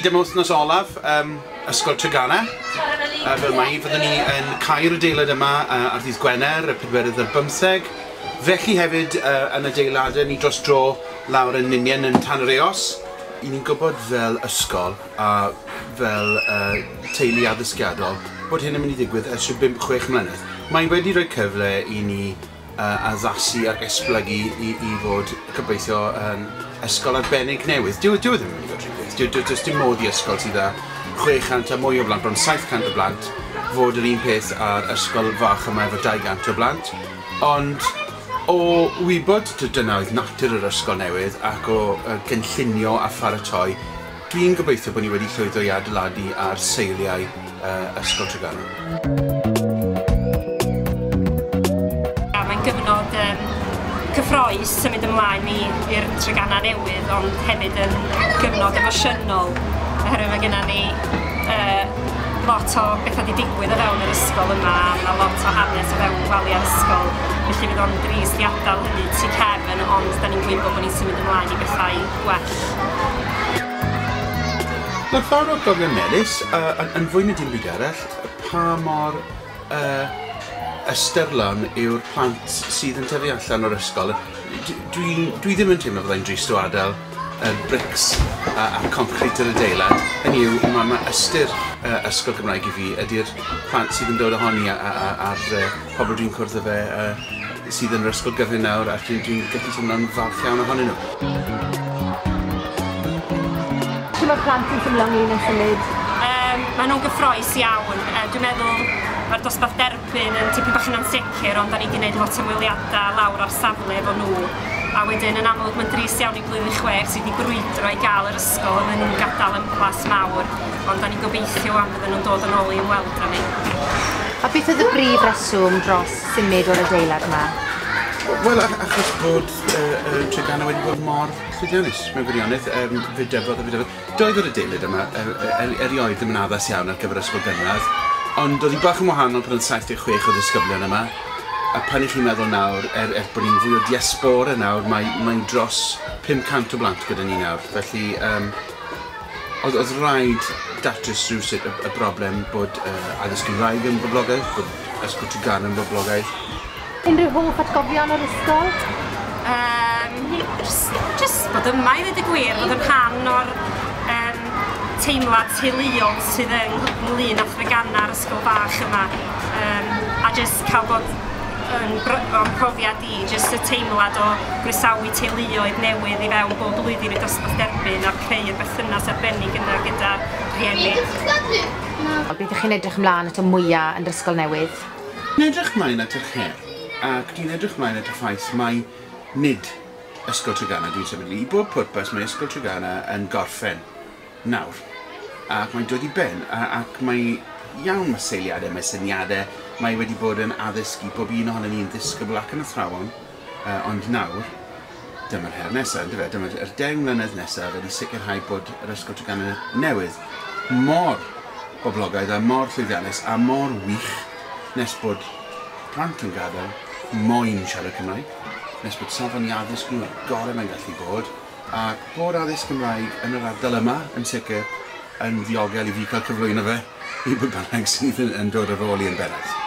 Dyma wythnos olaf, Ysgol Treganna. Fel mae, fyddwn ni yn cael adeilad yma ar ddydd Gwener, y 4 ar 15. Felly hefyd yn adeiladau ni dros dro lawr yn Ninian yn Tanreos. I ni'n gwybod fel ysgol a fel teulu addysgiadol bod hyn yn mynd i ddigwydd ers 5-6 mlynedd. Mae wedi rhoi cyfle i ni addasu ac esblygu i fod gobeithio yn ysgol arbennig newydd. Dyw ddim yn mynd i fod rhywbeth. Does dim modd i ysgol sydd â 600 a mwy o blant, bron 700 o blant, fod yr un peth ar ysgol fach yma efo 200 o blant. Ond o wybod dyna oedd natur yr ysgol newydd ac o gynllunio a pharatoi, dwi'n gobeithio bod ni wedi llwyddo i adeiladu ar seiliau Ysgol Treganna. Mae'n gyfnod cyffroes yn mynd ymlaen i'r Treganna newydd, ond hefyd yn gyfnod emosiynol, oherwydd mae gennym ni lot o bethau wedi digwydd o fewn yr ysgol yma, a lot o hanes o fewn gwaliau'r ysgol. Felly fydd o'n drist i adael hynny tu cefn, ond da ni'n gwybod bod ni'n symud ymlaen i bethau gwell. Mae'r ffordd o gofio melys, yn fwy na dim byd arall, pa mor ystyrlon yw'r plant sydd yn tyfu allan o'r ysgol. Dwi ddim yn teimlo fyddai'n drist o adael brics a concrete yr adeilad. Hynny yw, mae ystyr ysgol Gymraeg i fi ydy'r plant sydd yn dod ohoni a'r pobl dwi'n cwrdd â fe sydd yn yr ysgol gyfyn nawr, a dwi'n gallu teimlo'n falch iawn ohonyn nhw. Sut mae'r plant yn teimlo ynglyn â symud? Maen nhw'n gyffroes iawn. Dwi'n meddwl mae'r dosbarth derbyn yn tipyn bach yn ansicr, ond da ni wedi gwneud lot o ymweliadau lawr ar safle efo nhw. A wedyn yn amlwg mae'n drist iawn i blwyddyn 6 sydd wedi brwydro i gael yr ysgol a nhw'n gadael ymplas mawr, ond da ni'n gobeithio am fydden nhw'n dod yn ôl i ymweld â ni. A beth oedd y brif reswm dros symud o'r adeilad yma? Wel, achos bod Treganna wedi bod mor llwyddiannus mewn gwirionedd, fydefodd. Doedd yr adeilad yma erioed ddim yn addas iawn ar gyfer ysgol gynradd, ond oedd hi bach yn wahanol pan oedd 76 o ddisgyblion yma. A pan i chi'n meddwl nawr, bod ni'n fwy o diaspora nawr, mae'n dros 500 o blant gyda ni nawr. Felly, oedd rhaid datrys rhywsut y broblem bod addysg Gymraeg yn boblogaidd, bod Ysgol Treganna yn boblogaidd. Unrhyw hoff atgofion o'r ysgol? Jyst bod yma i ddweud y gwir, bod yn rhan o'r teimlad teuluol sydd ynglyn â Treganna'r ysgol fach yma. A jyst cael bod yn profiad i, jyst y teimlad o groesawu teuluoedd newydd i fewn bob blwyddyn i dosbarth derbyn a'r creu'r berthynas arbennig yna gyda rhieni. Beth ydych chi'n edrych ymlaen at y mwyaf yn yr ysgol newydd? Dwi'n edrych ymlaen at yr her, ac dwi'n edrych ymlaen at y ffaith mae nid Ysgol Treganna dwi'n symud i bob pwrpas mae Ysgol Treganna yn gorffen nawr. Ac mae'n dod i ben, ac mae iawn mae seiliadau, mae syniadau, mae wedi bod yn addysgu bob un ohono ni'n ddisgybl ac yn athrawon, ond nawr, dyma'r her nesaf, dyma'r 10 mlynedd nesaf wedi sicrhau bod yr Ysgol Treganna newydd mor boblogaidd a mor llwyddiannus a mor wych nes bod plant yn gadael moyn siarad Cymraeg, nes bod safon i addysg nhw gorau mae'n gallu bod, ac bod addysg Gymraeg yn yr ardal yma yn sicr yn ddiogel i fi cael cyflwyno fe i bod bynnag sydd yn dod ar ôl i yn bennaf.